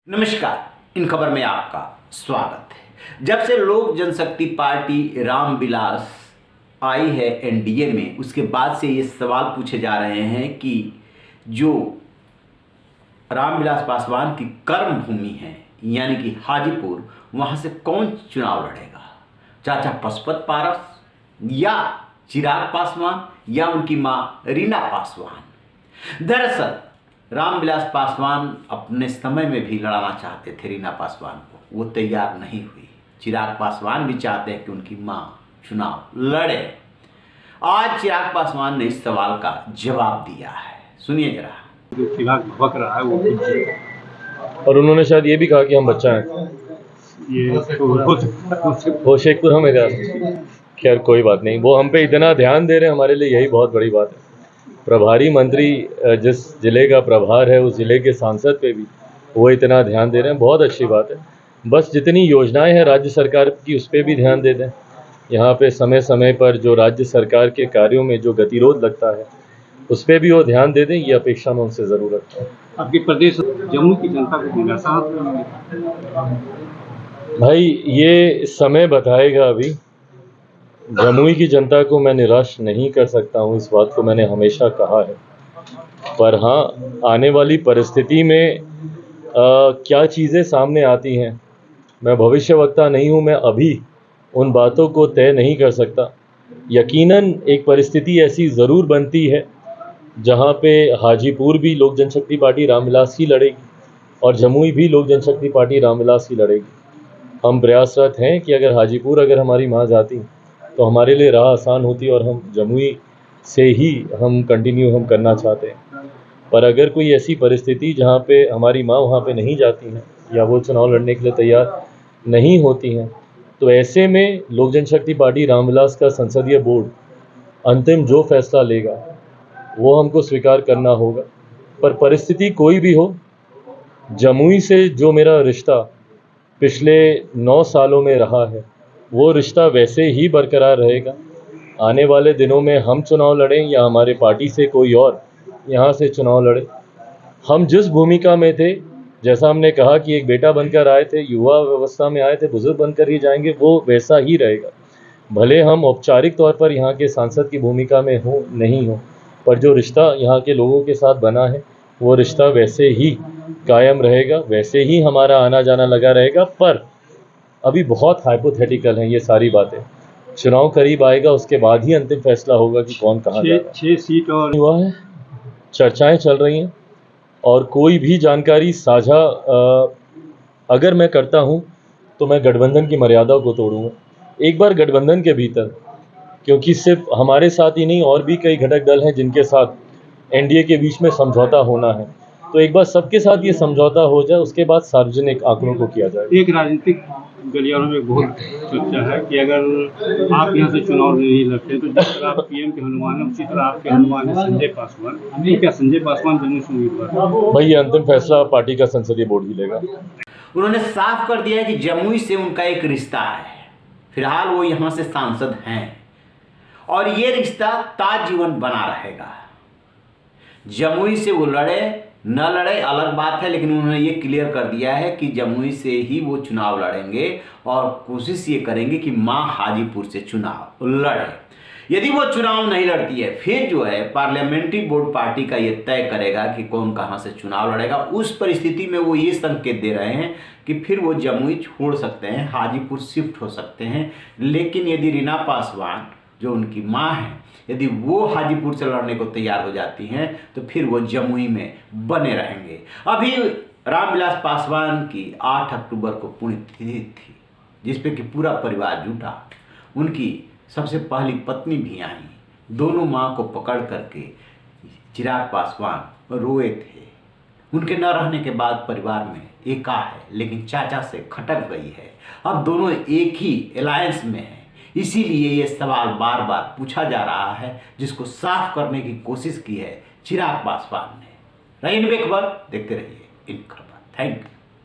नमस्कार, इन खबर में आपका स्वागत है। जब से लोक जनशक्ति पार्टी रामविलास आई है एनडीए में, उसके बाद से ये सवाल पूछे जा रहे हैं कि जो रामविलास पासवान की कर्म भूमि है यानी कि हाजीपुर, वहां से कौन चुनाव लड़ेगा? चाचा पशुपत पारस या चिराग पासवान या उनकी मां रीना पासवान? दरअसल रामविलास पासवान अपने समय में भी लड़ाना चाहते थे रीना पासवान को, वो तैयार नहीं हुई। चिराग पासवान भी चाहते हैं कि उनकी मां चुनाव लड़े। आज चिराग पासवान ने इस सवाल का जवाब दिया है, सुनिए जरा। चिराग भड़क रहा है वो, और उन्होंने शायद ये भी कहा कि हम बच्चा हैं। ये वो शेखपुरा में कहा। खैर कोई बात नहीं, वो हम पे इतना ध्यान दे रहे हैं, हमारे लिए यही बहुत बड़ी बात है। प्रभारी मंत्री जिस जिले का प्रभार है उस जिले के सांसद पे भी वो इतना ध्यान दे रहे हैं, बहुत अच्छी बात है। बस जितनी योजनाएं हैं राज्य सरकार की उस पर भी ध्यान दे दें। यहाँ पे समय समय पर जो राज्य सरकार के कार्यों में जो गतिरोध लगता है उस पर भी वो ध्यान दे दें, ये अपेक्षा मैं उनसे ज़रूर रखता हूँ। आपके प्रदेश जम्मू की जनता को निराशा, भाई ये समय बताएगा। अभी जमुई की जनता को मैं निराश नहीं कर सकता हूँ, इस बात को मैंने हमेशा कहा है। पर हाँ, आने वाली परिस्थिति में क्या चीज़ें सामने आती हैं, मैं भविष्यवक्ता नहीं हूँ, मैं अभी उन बातों को तय नहीं कर सकता। यकीनन एक परिस्थिति ऐसी ज़रूर बनती है जहाँ पे हाजीपुर भी लोक जनशक्ति पार्टी रामविलास ही लड़ेगी और जमुई भी लोक जनशक्ति पार्टी रामविलास ही लड़ेगी। हम प्रयासरत हैं कि अगर हमारी माँ जाती तो हमारे लिए राह आसान होती और हम जमुई से ही हम कंटिन्यू करना चाहते हैं। पर अगर कोई ऐसी परिस्थिति जहाँ पे हमारी माँ वहाँ पे नहीं जाती हैं या वो चुनाव लड़ने के लिए तैयार नहीं होती हैं, तो ऐसे में लोक जनशक्ति पार्टी रामविलास का संसदीय बोर्ड अंतिम जो फैसला लेगा वो हमको स्वीकार करना होगा। पर परिस्थिति कोई भी हो, जमुई से जो मेरा रिश्ता पिछले 9 सालों में रहा है वो रिश्ता वैसे ही बरकरार रहेगा। आने वाले दिनों में हम चुनाव लड़ें या हमारे पार्टी से कोई और यहाँ से चुनाव लड़े, हम जिस भूमिका में थे, जैसा हमने कहा कि एक बेटा बनकर आए थे, युवा अवस्था में आए थे, बुजुर्ग बनकर ही जाएंगे, वो वैसा ही रहेगा। भले हम औपचारिक तौर पर यहाँ के सांसद की भूमिका में हो नहीं हो, पर जो रिश्ता यहाँ के लोगों के साथ बना है वो रिश्ता वैसे ही कायम रहेगा, वैसे ही हमारा आना जाना लगा रहेगा। पर अभी बहुत हाइपोथेटिकल हैं ये सारी बातें। चुनाव करीब आएगा, उसके बाद ही अंतिम फैसला होगा कि कौन कहाँ जा रहा है। 6 सीट और हुआ है, चर्चाएं चल रही हैं और कोई भी जानकारी साझा अगर मैं करता हूं तो मैं गठबंधन की मर्यादा को तोड़ूंगा। एक बार गठबंधन के भीतर, क्योंकि सिर्फ हमारे साथ ही नहीं और भी कई घटक दल हैं जिनके साथ एनडीए के बीच में समझौता होना है, तो एक बार सबके साथ ये समझौता हो जाए, उसके बाद सार्वजनिक आंकड़ों को किया जाए। एक राजनीतिक गलियारों में बहुत चर्चा है कि अगर आप यहाँ से चुनाव नहीं लड़ते तो जिस तरह आप पीएम के हनुमान है उसी तरह आपके हनुमान है संजय पासवान। क्या संजय पासवान जम्मू से उम्मीदवार? भाई ये अंतिम फैसला पार्टी का संसदीय बोर्ड ही लेगा। उन्होंने साफ कर दिया है कि जमुई से उनका एक रिश्ता है, फिलहाल वो यहाँ से सांसद हैं और ये रिश्ता ताजीवन बना रहेगा। जमुई से वो लड़े न लड़े अलग बात है, लेकिन उन्होंने ये क्लियर कर दिया है कि जमुई से ही वो चुनाव लड़ेंगे और कोशिश ये करेंगे कि मां हाजीपुर से चुनाव लड़े। यदि वो चुनाव नहीं लड़ती है, फिर जो है पार्लियामेंट्री बोर्ड पार्टी का ये तय करेगा कि कौन कहां से चुनाव लड़ेगा। उस परिस्थिति में वो ये संकेत दे रहे हैं कि फिर वो जमुई छोड़ सकते हैं, हाजीपुर शिफ्ट हो सकते हैं। लेकिन यदि रीना पासवान जो उनकी मां है, यदि वो हाजीपुर से लड़ने को तैयार हो जाती हैं तो फिर वो जमुई में बने रहेंगे। अभी रामविलास पासवान की 8 अक्टूबर को पुण्यतिथि थी, जिसपे कि पूरा परिवार जुटा। उनकी सबसे पहली पत्नी भी आई, दोनों मां को पकड़ करके चिराग पासवान रोए थे। उनके न रहने के बाद परिवार में एका है, लेकिन चाचा से खटक गई है। अब दोनों एक ही अलायंस में हैं, इसीलिए ये सवाल बार बार पूछा जा रहा है, जिसको साफ करने की कोशिश की है चिराग पासवान ने। रही इन खबर, देखते रहिए इन खबर। Thank you.